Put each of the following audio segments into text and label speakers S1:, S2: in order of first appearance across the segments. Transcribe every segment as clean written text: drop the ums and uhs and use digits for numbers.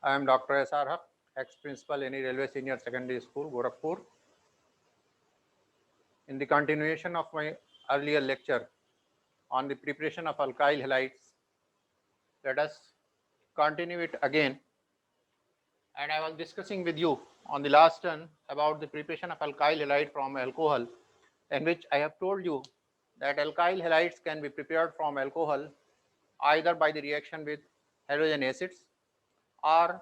S1: I am Dr. S.R. Haq, ex-principal any Railway Senior Secondary School, Gorakhpur. In the continuation of my earlier lecture on the preparation of alkyl halides, let us continue it again. And I was discussing with you on the last turn about the preparation of alkyl halide from alcohol, in which I have told you that alkyl halides can be prepared from alcohol either by the reaction with halogen acids or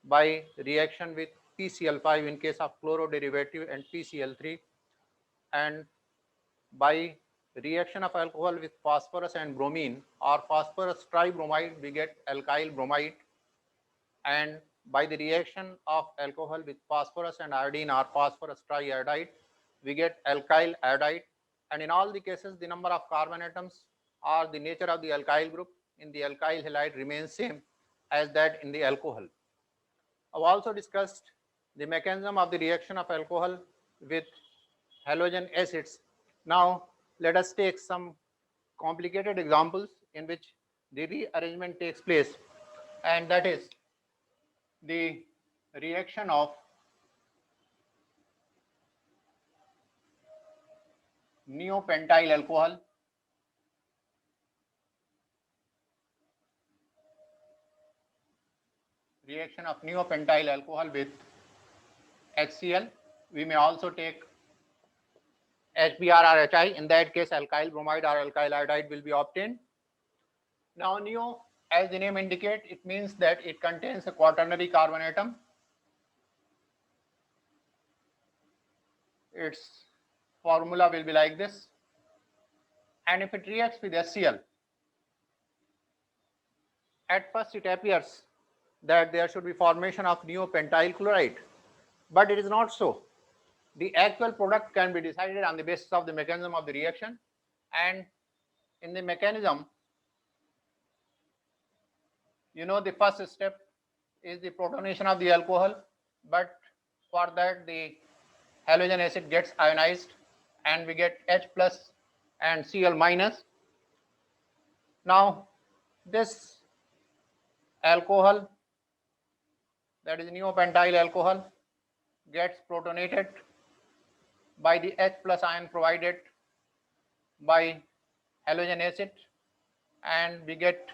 S1: by reaction with PCl5 in case of chloro derivative and PCl3, and by reaction of alcohol with phosphorus and bromine or phosphorus tribromide we get alkyl bromide, and by the reaction of alcohol with phosphorus and iodine or phosphorus triiodide we get alkyl iodide. And in all the cases the number of carbon atoms or the nature of the alkyl group in the alkyl halide remains same as that in the alcohol. I've also discussed the mechanism of the reaction of alcohol with halogen acids. Now let us take some complicated examples in which the rearrangement takes place, and that is the reaction of neopentyl alcohol with HCl. We may also take HBr or HI. In that case, alkyl bromide or alkyl iodide will be obtained. Now, neo, as the name indicates, it means that it contains a quaternary carbon atom. Its formula will be like this. And if it reacts with HCl, at first it appears that there should be formation of neopentyl chloride, but it is not so. The actual product can be decided on the basis of the mechanism of the reaction, and in the mechanism, you know, the first step is the protonation of the alcohol, but for that the halogen acid gets ionized and we get H plus and Cl minus. Now this alcohol, that is neopentyl alcohol, gets protonated by the H plus ion provided by halogen acid, and we get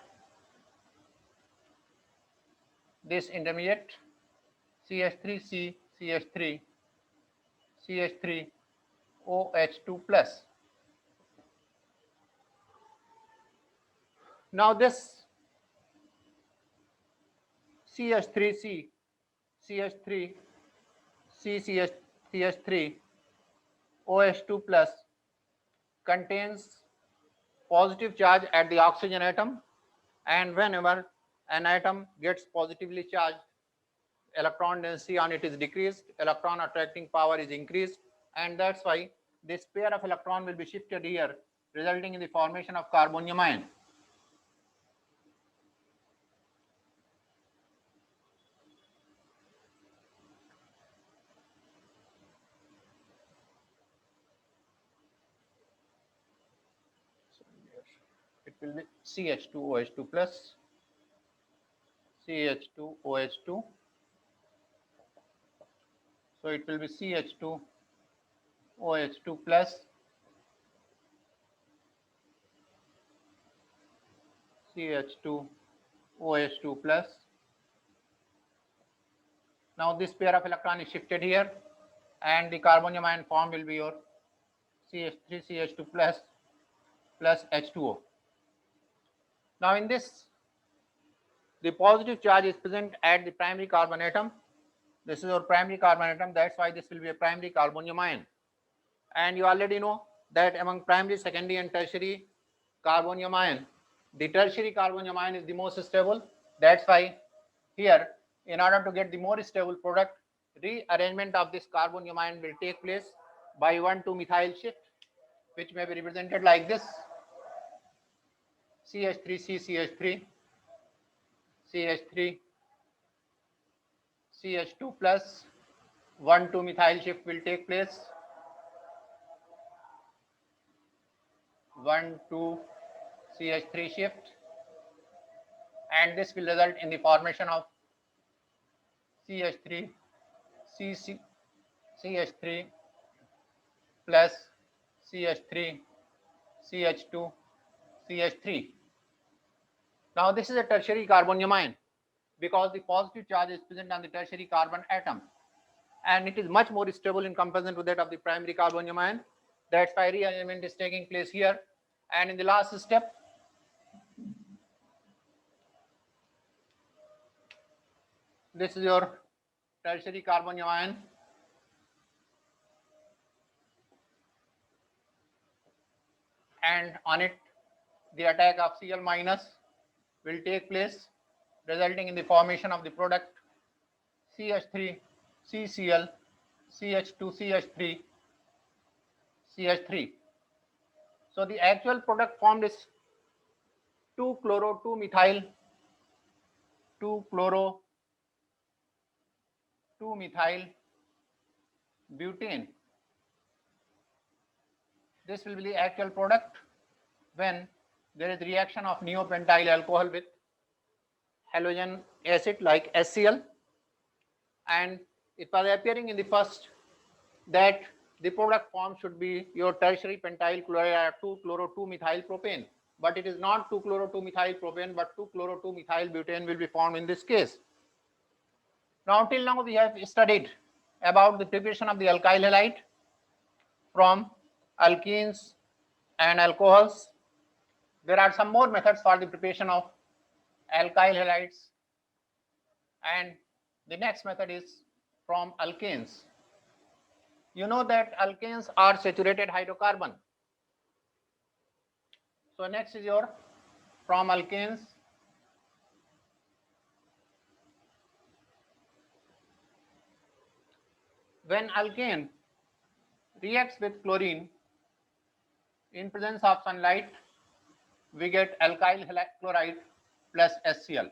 S1: this intermediate CH3C, CH3, CH3, OH2 plus. Now this CH3C, CH3, CH3, OH2 plus contains positive charge at the oxygen atom, and whenever an atom gets positively charged, electron density on it is decreased, electron attracting power is increased, and that's why this pair of electron will be shifted here, resulting in the formation of carbonium ion. It will be CH2OH2 plus, CH2OH2. So it will be CH2OH2 plus, CH2OH2 plus. Now this pair of electron is shifted here, and the carbonium ion form will be your CH3CH2 plus H2O. Now in this, the positive charge is present at the primary carbon atom. This is our primary carbon atom, that's why this will be a primary carbonium ion. And you already know that among primary, secondary and tertiary carbonium ion, the tertiary carbonium ion is the most stable. That's why here, in order to get the more stable product, rearrangement of this carbonium ion will take place by 1,2-methyl shift, which may be represented like this: CH3C, CH3, CH3, CH2 plus, 1,2-methyl shift will take place, 1,2 CH3 shift, and this will result in the formation of CH3, CH3 plus CH3, CH2, CH3. Now this is a tertiary carbonium ion because the positive charge is present on the tertiary carbon atom, and it is much more stable in comparison to that of the primary carbonium ion. That's why rearrangement is taking place here. And in the last step, this is your tertiary carbonium ion, and on it the attack of Cl minus will take place, resulting in the formation of the product CH3, CCl, CH2, CH3, CH3. So the actual product formed is 2-chloro 2-methyl 2-chloro 2-methyl butane. This will be the actual product when there is reaction of neopentyl alcohol with halogen acid like HCl, and it was appearing in the first that the product form should be your tertiary pentyl chloride 2-chloro 2-methyl propane, but it is not 2-chloro 2-methyl propane, but 2-chloro 2-methyl butane will be formed in this case. Now till now we have studied about the preparation of the alkyl halide from alkenes and alcohols. There are some more methods for the preparation of alkyl halides, and the next method is from alkanes. You know that alkanes are saturated hydrocarbon. So next is your from alkanes. When alkane reacts with chlorine in presence of sunlight, we get alkyl chloride plus HCl.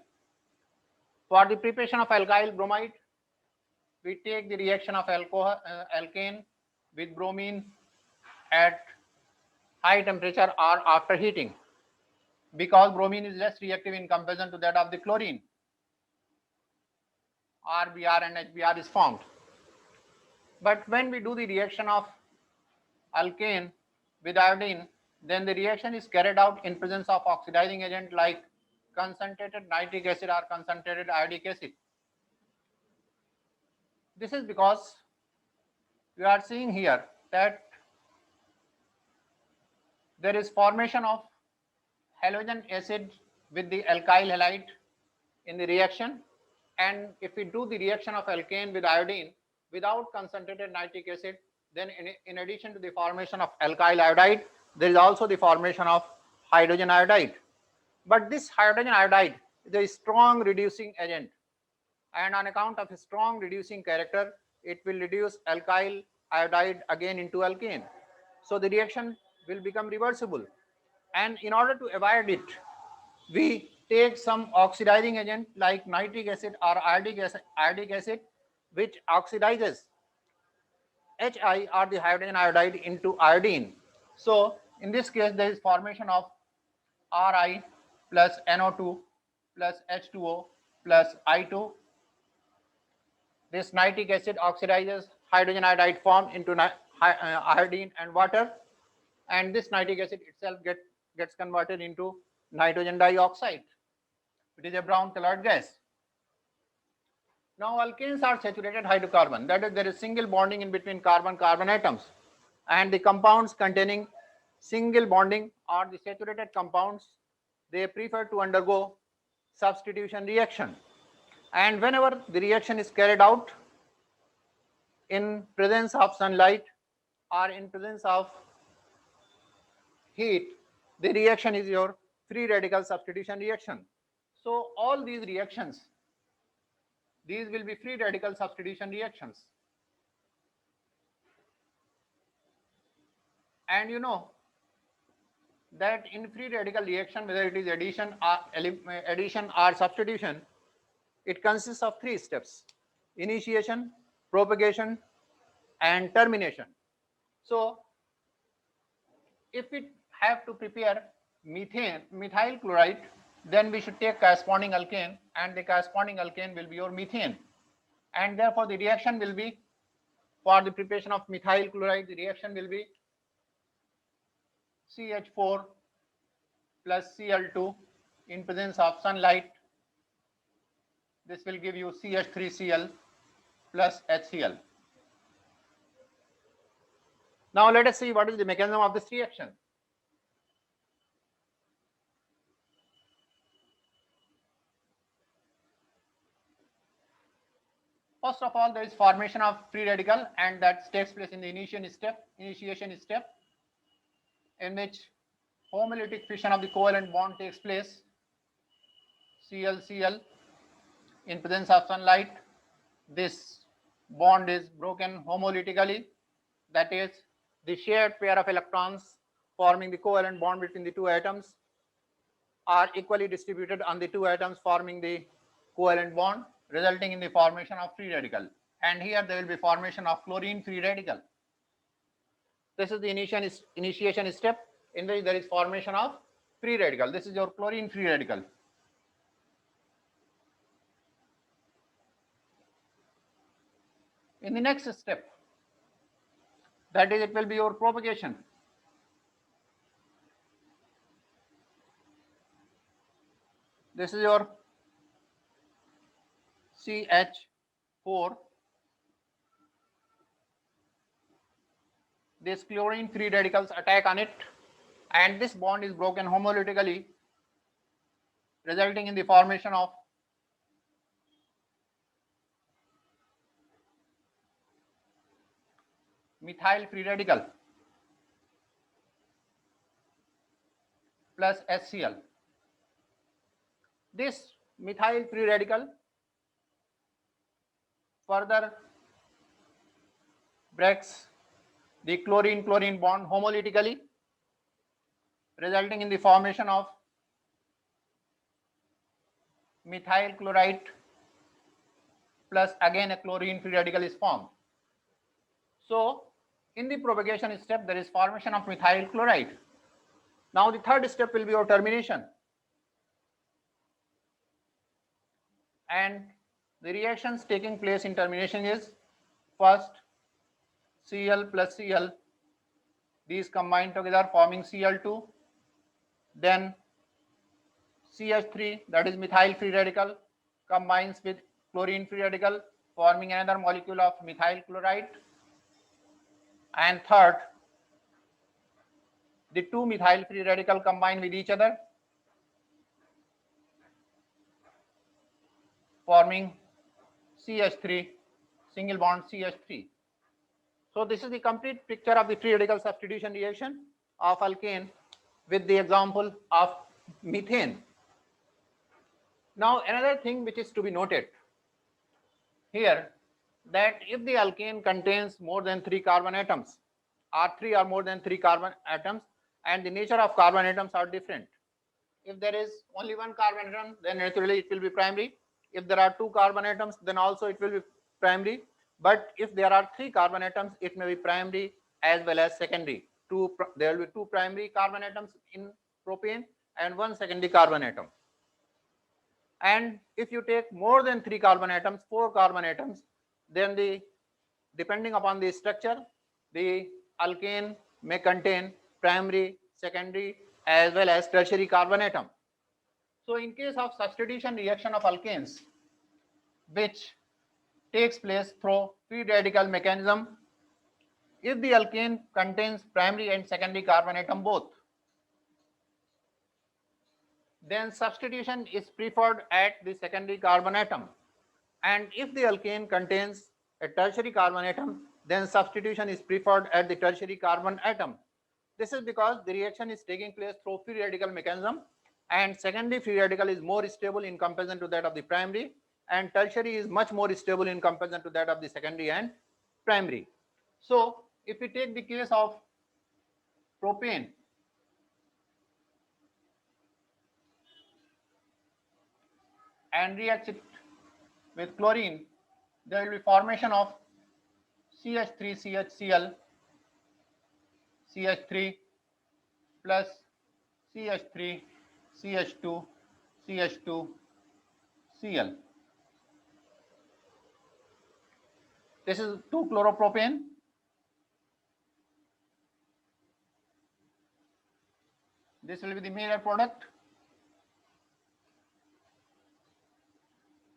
S1: For the preparation of alkyl bromide, we take the reaction of alkane with bromine at high temperature or after heating, because bromine is less reactive in comparison to that of the chlorine. RBr and HBr is formed. But when we do the reaction of alkane with iodine, then the reaction is carried out in presence of oxidizing agent like concentrated nitric acid or concentrated iodic acid. This is because we are seeing here that there is formation of halogen acid with the alkyl halide in the reaction, and if we do the reaction of alkane with iodine without concentrated nitric acid, then in addition to the formation of alkyl iodide, there is also the formation of hydrogen iodide. But this hydrogen iodide is a strong reducing agent, and on account of a strong reducing character, it will reduce alkyl iodide again into alkane. So the reaction will become reversible, and in order to avoid it, we take some oxidizing agent like nitric acid or iodic acid, which oxidizes Hi or the hydrogen iodide into iodine. So in this case, there is formation of Ri plus NO2 plus H2O plus I2. This nitric acid oxidizes hydrogen iodide formed into iodine and water, and this nitric acid itself gets converted into nitrogen dioxide. It is a brown colored gas. Now alkanes are saturated hydrocarbon, that is, there is single bonding in between carbon-carbon atoms, and the compounds containing single bonding or the saturated compounds, they prefer to undergo substitution reaction, and whenever the reaction is carried out in presence of sunlight or in presence of heat, the reaction is your free radical substitution reaction. So all these reactions, these will be free radical substitution reactions. And you know that in free radical reaction, whether it is addition or substitution, it consists of 3 steps: initiation, propagation, and termination. So if we have to prepare methyl chloride, then we should take corresponding alkane, and the corresponding alkane will be your methane. and therefore the reaction will be, for the preparation of methyl chloride, the reaction will be CH4 plus Cl2 in presence of sunlight. This will give you CH3Cl plus HCl. Now let us see what is the mechanism of this reaction. First of all, there is formation of free radical, and that takes place in the initiation step, in which homolytic fission of the covalent bond takes place, Cl in presence of sunlight. This bond is broken homolytically, that is, the shared pair of electrons forming the covalent bond between the two atoms are equally distributed on the two atoms forming the covalent bond, resulting in the formation of free radical. And here there will be formation of chlorine free radical. This is the initiation step in which there is formation of free radical. This is your chlorine free radical. In the next step, that is, it will be your propagation. This is your CH4. These chlorine free radicals attack on it, and this bond is broken homolytically, resulting in the formation of methyl free radical plus HCl. This methyl free radical further breaks the chlorine-chlorine bond homolytically, resulting in the formation of methyl chloride plus again a chlorine free radical is formed. So in the propagation step, there is formation of methyl chloride. Now the third step will be your termination, and the reactions taking place in termination is, first Cl plus Cl, these combine together forming Cl2, then CH3, that is methyl free radical, combines with chlorine free radical forming another molecule of methyl chloride, and third, the two methyl free radical combine with each other forming CH3, single bond CH3. So this is the complete picture of the free radical substitution reaction of alkane with the example of methane. Now another thing which is to be noted here, that if the alkane contains more than 3 carbon atoms, or 3 or more than 3 carbon atoms, and the nature of carbon atoms are different. If there is only 1 carbon atom, then naturally it will be primary. If there are 2 carbon atoms, then also it will be primary. But if there are 3 carbon atoms, it may be primary as well as secondary. There will be 2 primary carbon atoms in propane and 1 secondary carbon atom. And if you take more than 3 carbon atoms, 4 carbon atoms, then depending upon the structure, the alkane may contain primary, secondary as well as tertiary carbon atom. So in case of substitution reaction of alkanes, which takes place through free radical mechanism, if the alkane contains primary and secondary carbon atom both, then substitution is preferred at the secondary carbon atom. And if the alkane contains a tertiary carbon atom, then substitution is preferred at the tertiary carbon atom. This is because the reaction is taking place through free radical mechanism, and secondary free radical is more stable in comparison to that of the primary, and tertiary is much more stable in comparison to that of the secondary and primary. So if we take the case of propane, and reacts it with chlorine, there will be formation of CH3CHCl, CH3 plus CH3, CH2, CH2, Cl. This is 2-chloropropane. This will be the major product.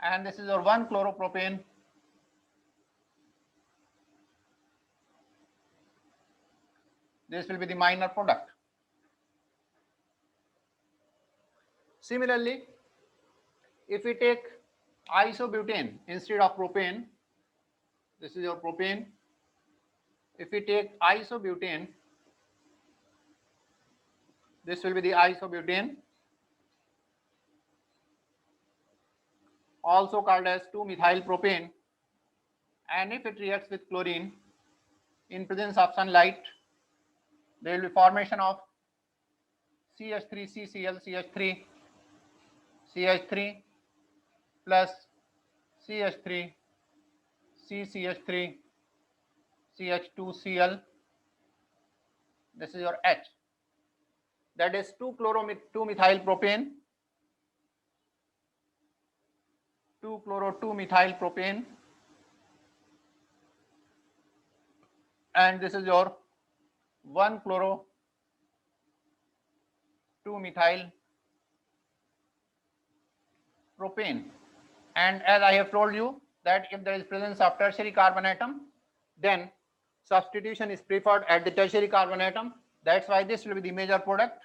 S1: And this is your 1-chloropropane. This will be the minor product. Similarly, if we take isobutane instead of propane, this is your propane. If we take isobutane, this will be the isobutane, also called as 2-methylpropane, and if it reacts with chlorine in presence of sunlight, there will be formation of CH3CCl, CH3 plus CH3, CCH3, CH2Cl. This is your H. That is 2-methylpropane, 2-methylpropane, and this is your 1-chloro-2-methylpropane. And as I have told you that if there is presence of tertiary carbon atom, then substitution is preferred at the tertiary carbon atom. That's why this will be the major product.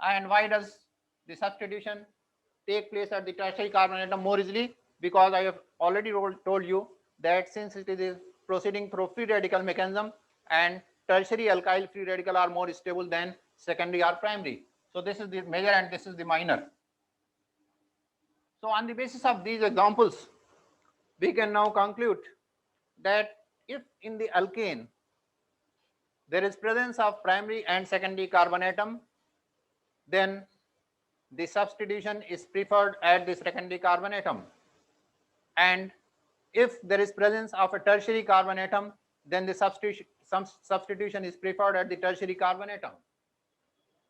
S1: And why does the substitution take place at the tertiary carbon atom more easily? Because I have already told you that since it is proceeding through free radical mechanism, and tertiary alkyl free radical are more stable than secondary or primary. So this is the major and this is the minor. So on the basis of these examples, we can now conclude that if in the alkane there is presence of primary and secondary carbon atom, then the substitution is preferred at the secondary carbon atom. And if there is presence of a tertiary carbon atom, then the substitution is preferred at the tertiary carbon atom.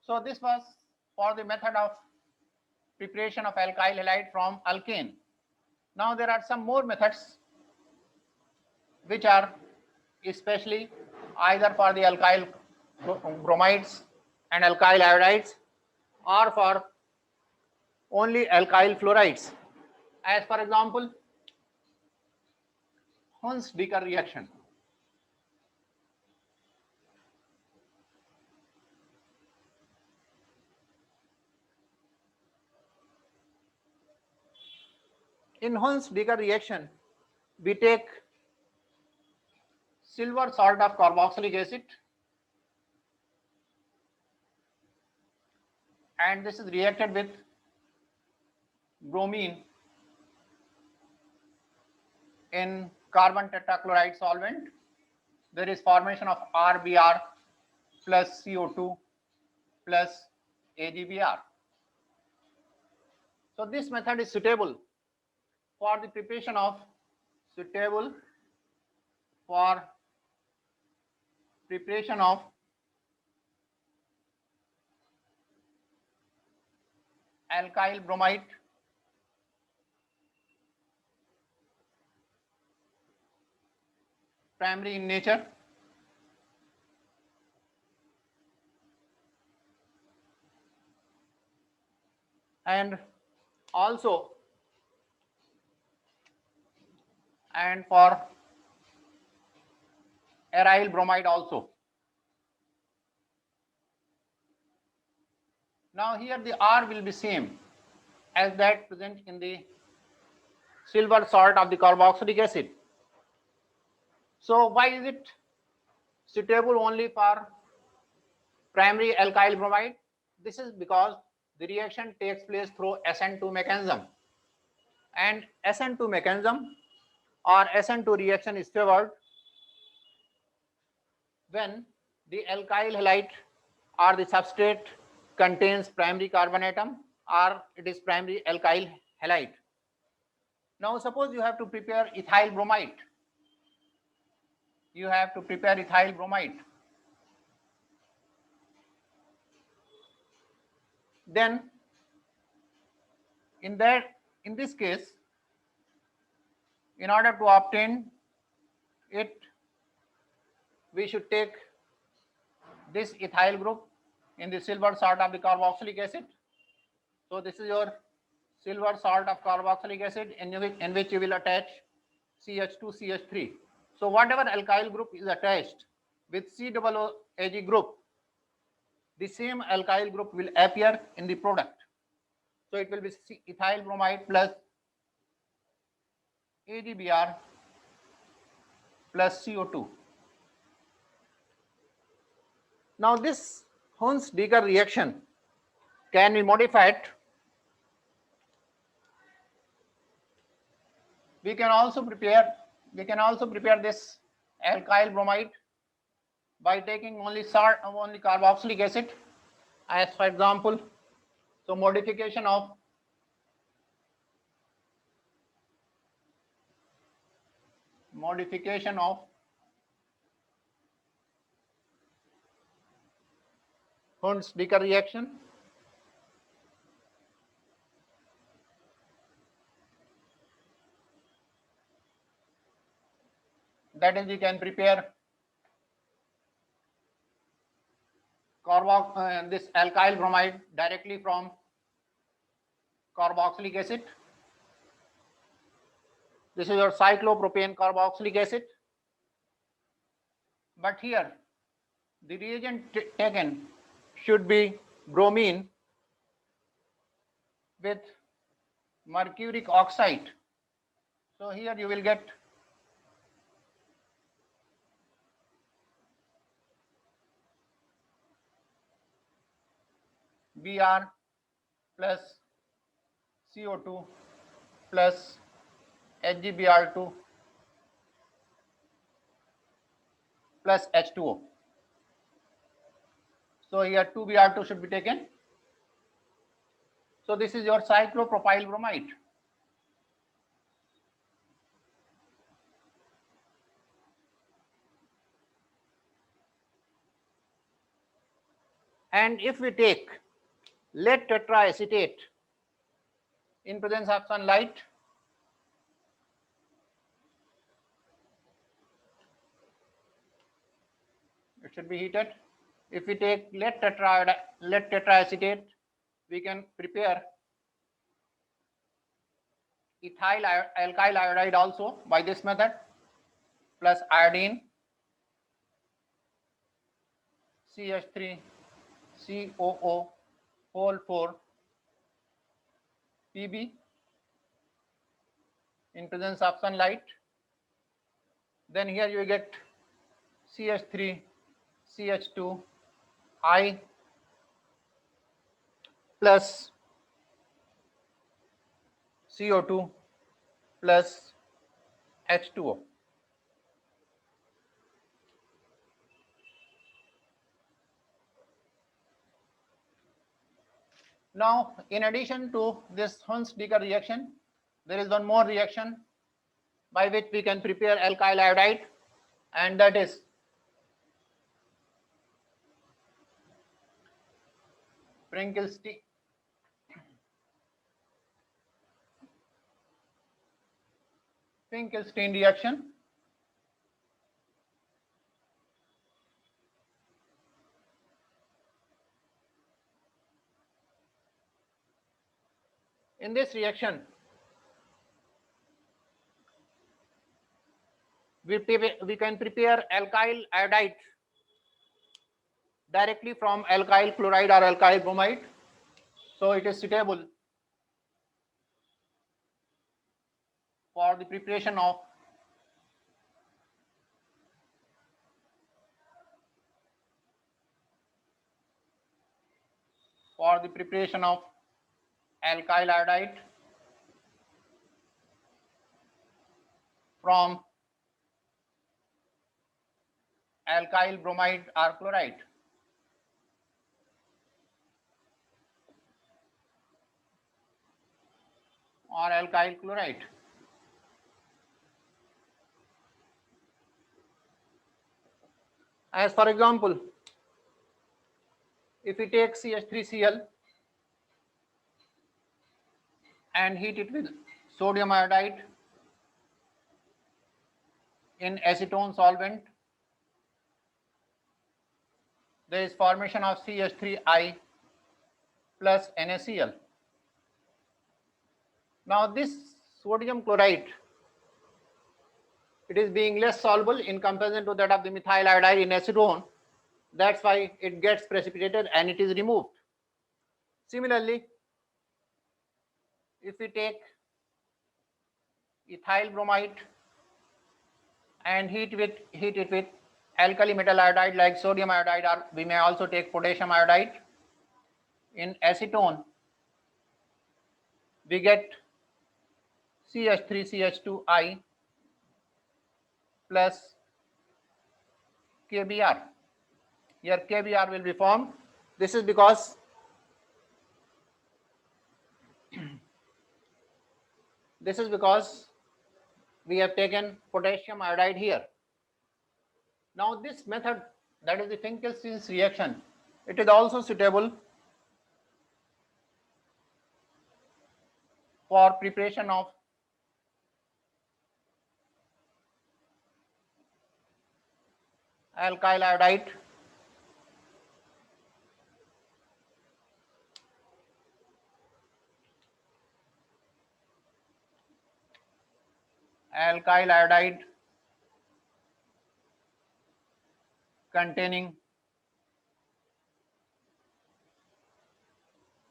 S1: So this was for the method of preparation of alkyl halide from alkane. Now there are some more methods which are especially either for the alkyl bromides and alkyl iodides or for only alkyl fluorides. As for example, Hunsdiecker reaction. In Hunsdiecker reaction, we take silver salt of carboxylic acid, and this is reacted with bromine in carbon tetrachloride solvent. There is formation of RBr plus CO2 plus AgBr. So this method is suitable for the preparation of alkyl bromide primary in nature, and also and for aryl bromide also. Now here the R will be same as that present in the silver salt of the carboxylic acid. So why is it suitable only for primary alkyl bromide? This is because the reaction takes place through SN2 mechanism, and SN2 mechanism or SN2 reaction is favored when the alkyl halide or the substrate contains primary carbon atom or it is primary alkyl halide. Now suppose you have to prepare ethyl bromide. Then in this case In order to obtain it, we should take this ethyl group in the silver salt of the carboxylic acid. So this is your silver salt of carboxylic acid in which you will attach CH2, CH3. So whatever alkyl group is attached with COOAG group, the same alkyl group will appear in the product. So it will be ethyl bromide plus AgBr plus CO2. Now this Hunsdiker reaction can be modified. We can also prepare this alkyl bromide by taking only carboxylic acid, as for example. So modification of Hunsdiker reaction. That is, we can prepare this alkyl bromide directly from carboxylic acid. This is your cyclopropane carboxylic acid. But here the reagent taken should be bromine with mercuric oxide. So here you will get Br plus CO2 plus HgBr2 plus H2O. So here 2Br2 should be taken. So this is your cyclopropyl bromide. And if we take lead tetraacetate in presence of sunlight, it should be heated. If we take lead tetraacetate, we can prepare ethyl alkyl iodide also by this method, plus iodine, CH3 COO whole 4 Pb in presence of sunlight. Then here you get CH3 CH2 I plus CO2 plus H2O. Now, in addition to this Hunsdiker reaction, there is one more reaction by which we can prepare alkyl iodide, and that is Finkelstein reaction. In this reaction, we can prepare alkyl iodide directly from alkyl chloride or alkyl bromide. So it is suitable for the preparation of alkyl iodide from alkyl bromide or chloride. Or alkyl chloride. As for example, if we take CH3Cl and heat it with sodium iodide, in acetone solvent, there is formation of CH3I plus NaCl. Now this sodium chloride, it is being less soluble in comparison to that of the methyl iodide in acetone. That's why it gets precipitated and it is removed. Similarly, if we take ethyl bromide and heat it with alkali metal iodide like sodium iodide, or we may also take potassium iodide. In acetone, we get CH3CH2I plus KBr. Here KBr will be formed. This is because we have taken potassium iodide here. Now this method, that is the Finkelstein's reaction, it is also suitable for preparation of alkyl iodide, containing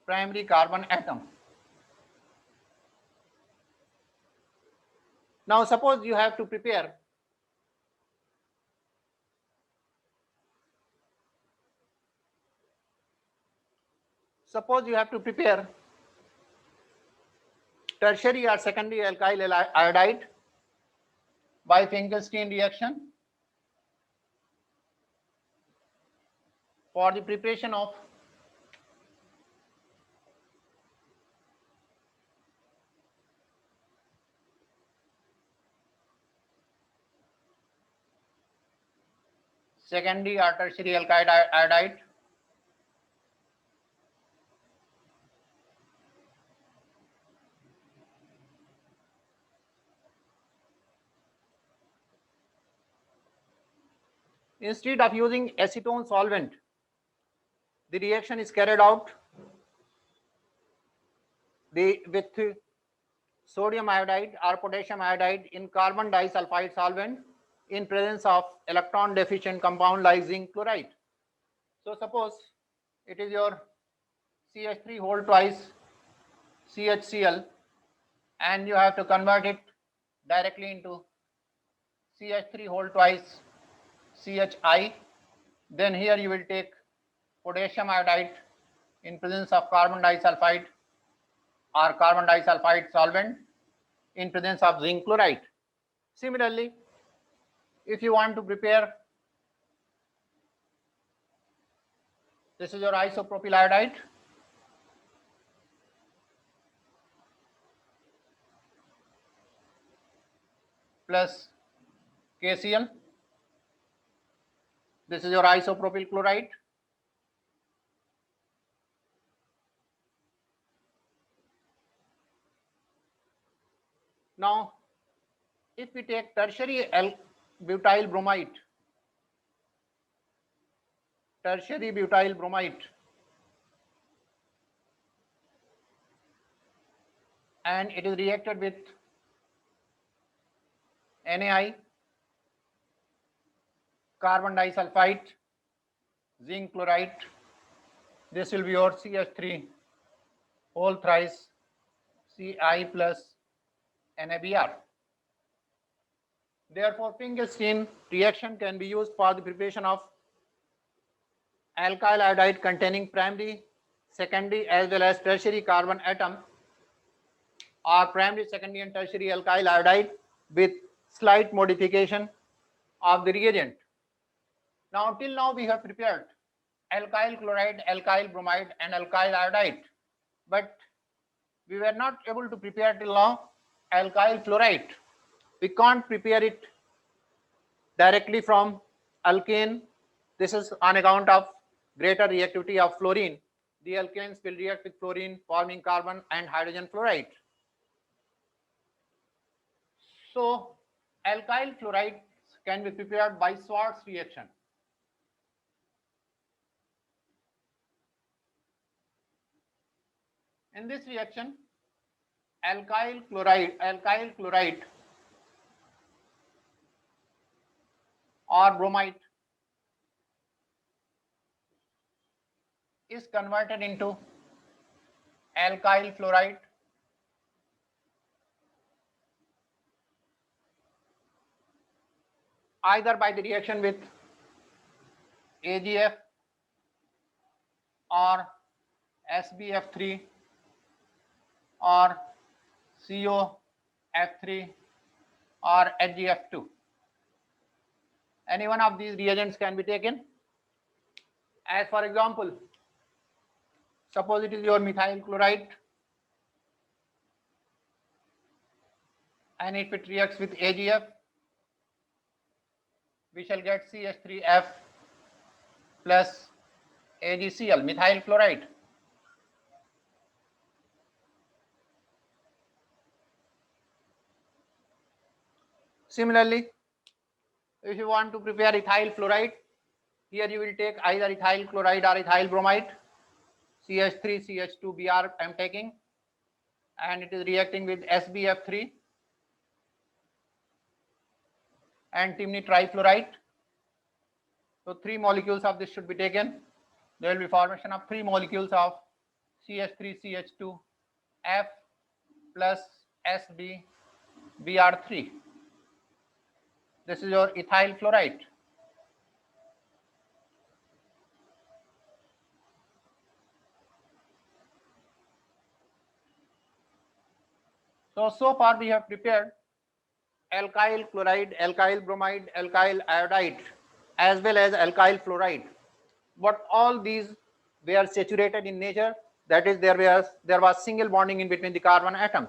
S1: primary carbon atom. Now suppose you have to prepare tertiary or secondary alkyl iodide by Finkelstein reaction for the preparation of secondary or tertiary alkyl iodide. Instead of using acetone solvent, the reaction is carried out with sodium iodide or potassium iodide in carbon disulfide solvent in presence of electron deficient compound like zinc chloride. So suppose it is your CH3 whole twice CHCl, and you have to convert it directly into CH3 whole twice CHI. Then here you will take potassium iodide in presence of carbon disulfide or carbon disulfide solvent in presence of zinc chloride. Similarly, if you want to prepare, this is your isopropyl iodide plus KCl. This is your isopropyl chloride. Now, if we take tertiary butyl bromide, and it is reacted with NaI, carbon disulfide, zinc chloride, this will be your CH3 whole thrice Ci plus NaBr. Therefore, Finkelstein reaction can be used for the preparation of alkyl iodide containing primary, secondary as well as tertiary carbon atom, or primary, secondary and tertiary alkyl iodide with slight modification of the reagent. Now till now we have prepared alkyl chloride, alkyl bromide and alkyl iodide, but we were not able to prepare till now alkyl fluoride. We can't prepare it directly from alkane. This is on account of greater reactivity of fluorine. The alkanes will react with fluorine, forming carbon and hydrogen fluoride. So alkyl fluoride can be prepared by Schwarz reaction. In this reaction, alkyl chloride or bromide is converted into alkyl fluoride either by the reaction with AgF or SbF3 or COF3 or HgF2. Any one of these reagents can be taken. As for example, suppose it is your methyl chloride, and if it reacts with AgF, we shall get CH3F plus AgCl, methyl chloride. Similarly, if you want to prepare ethyl fluoride, here you will take either ethyl chloride or ethyl bromide, CH3, CH2, Br I am taking, and it is reacting with SbF3 and antimony trifluoride. So 3 molecules of this should be taken. There will be formation of 3 molecules of CH3, CH2, F plus Sb Br3. This is your ethyl fluoride. So far we have prepared alkyl chloride, alkyl bromide, alkyl iodide, as well as alkyl fluoride. But all these were saturated in nature. That is, there was single bonding in between the carbon atom.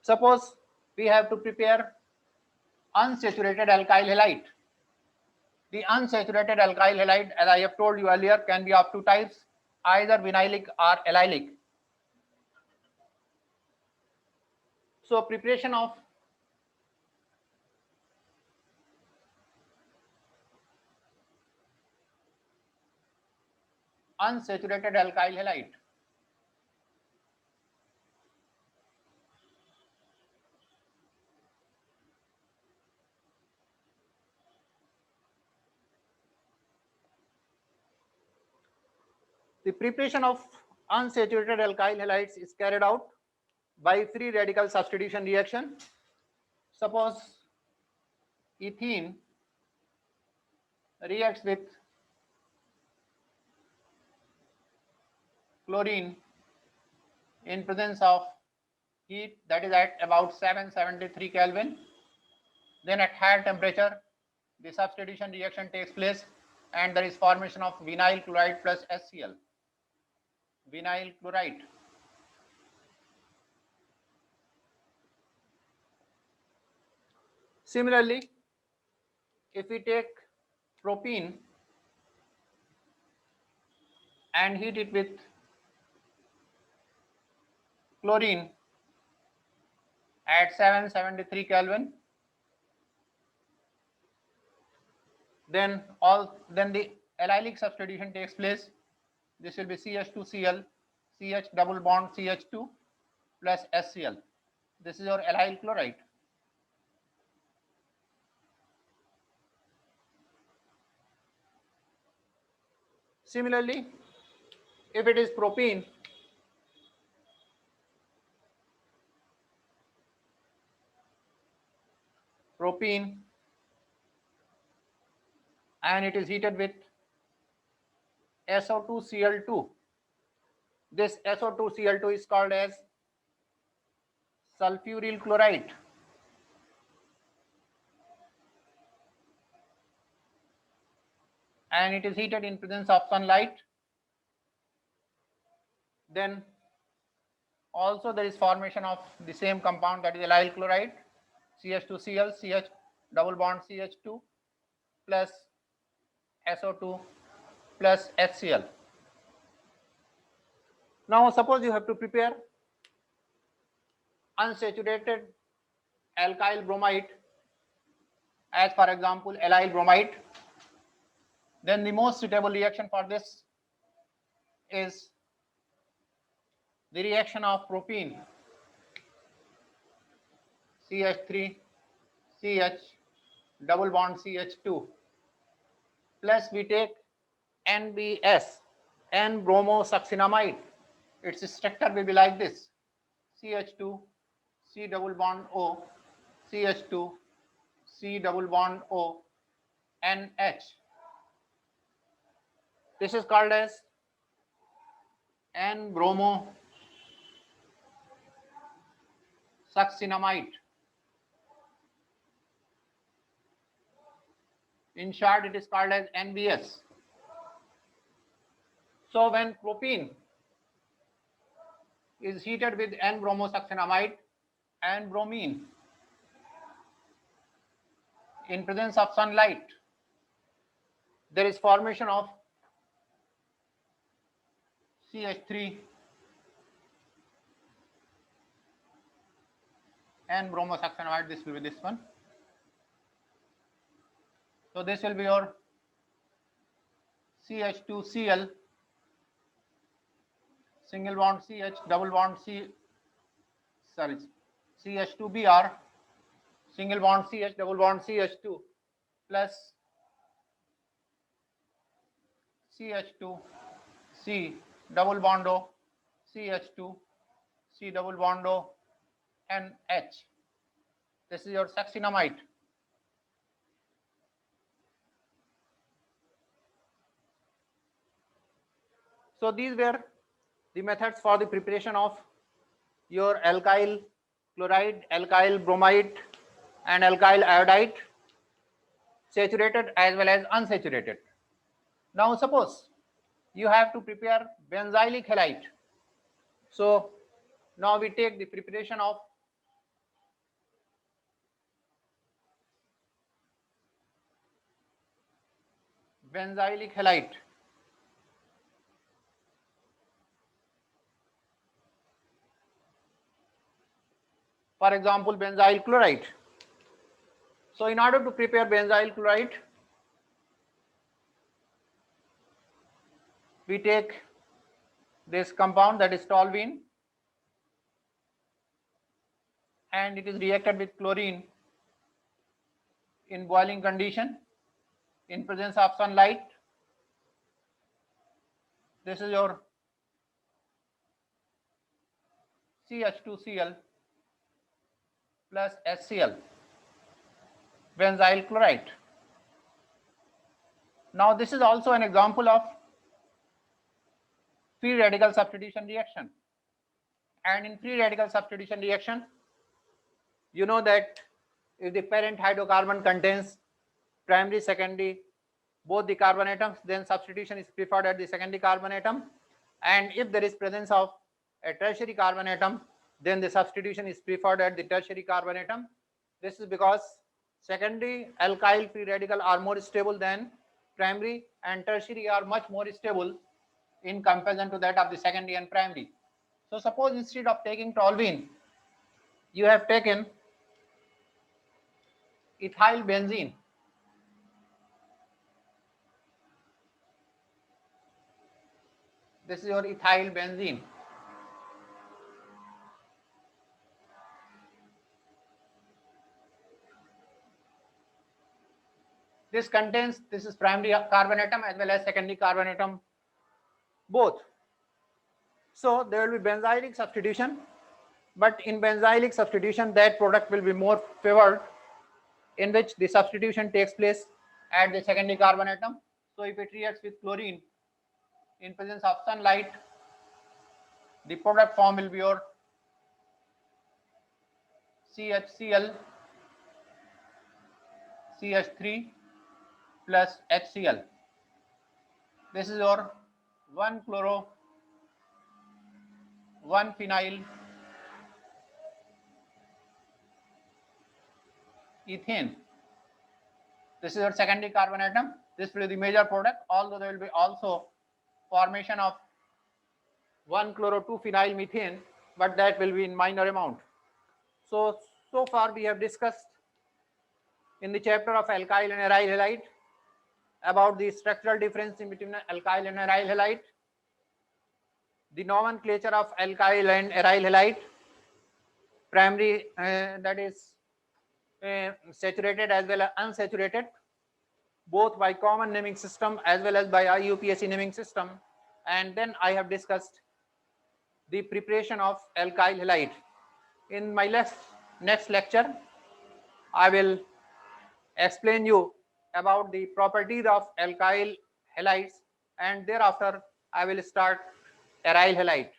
S1: Suppose we have to prepare unsaturated alkyl halide. The unsaturated alkyl halide, as I have told you earlier, can be of 2 types, either vinylic or allylic. So preparation of unsaturated alkyl halide. The preparation of unsaturated alkyl halides is carried out by free radical substitution reaction. Suppose ethene reacts with chlorine in presence of heat, that is at about 773 Kelvin. Then at higher temperature, the substitution reaction takes place and there is formation of vinyl chloride plus HCl. Vinyl chloride. Similarly, if we take propene and heat it with chlorine at 773 Kelvin, then the allylic substitution takes place. This will be CH2Cl, CH double bond CH2 plus HCl. This is your allyl chloride. Similarly, if it is propene, and it is heated with SO2Cl2. This SO2Cl2 is called as sulfuryl chloride. And it is heated in presence of sunlight. Then also there is formation of the same compound, that is allyl chloride, CH2Cl, CH double bond CH2 plus SO2 plus HCl. Now suppose you have to prepare unsaturated alkyl bromide as for example allyl bromide, then the most suitable reaction for this is the reaction of propene CH3 CH double bond CH2 plus we take NBS, N-bromosuccinamide. Its structure will be like this: CH2 C double bond O, CH2 C double bond O, NH. This is called as N-bromosuccinamide. In short, it is called as NBS. So when propene is heated with N-bromosuccinamide and bromine in presence of sunlight, there is formation of CH3 N-bromosuccinamide. This will be this one. So this will be your CH2Cl single bond CH double bond CH2Br single bond CH double bond CH2 plus CH2C double bond O, CH2 C double bond O, NH. This is your succinamide. So these were the methods for the preparation of your alkyl chloride, alkyl bromide and alkyl iodide, saturated as well as unsaturated. Now suppose you have to prepare benzylic halide. So now we take the preparation of benzylic halide. For example, benzyl chloride. So in order to prepare benzyl chloride, we take this compound, that is toluene, and it is reacted with chlorine in boiling condition in presence of sunlight. This is your CH2Cl plus HCl, benzyl chloride. Now this is also an example of free radical substitution reaction. And in free radical substitution reaction, you know that if the parent hydrocarbon contains primary, secondary, both the carbon atoms, then substitution is preferred at the secondary carbon atom. And if there is presence of a tertiary carbon atom, then the substitution is preferred at the tertiary carbon atom. This is because secondary alkyl free radical are more stable than primary, and tertiary are much more stable in comparison to that of the secondary and primary. So suppose instead of taking toluene, you have taken ethyl benzene. This is your ethyl benzene. This contains, this is primary carbon atom as well as secondary carbon atom, both. So there will be benzylic substitution, but in benzylic substitution that product will be more favored, in which the substitution takes place at the secondary carbon atom. So if it reacts with chlorine in presence of sunlight, the product form will be your CHCl CH3 plus HCl. This is your 1-chloro 1-phenyl ethane. This is your secondary carbon atom. This will be the major product, although there will be also formation of 1-chloro 2-phenyl methane, but that will be in minor amount. So far we have discussed in the chapter of alkyl and aryl halide about the structural difference in between alkyl and aryl halide, the nomenclature of alkyl and aryl halide, primary that is saturated as well as unsaturated, both by common naming system as well as by IUPAC naming system. And then I have discussed the preparation of alkyl halide. In my next lecture, I will explain you about the properties of alkyl halides, and thereafter I will start aryl halide.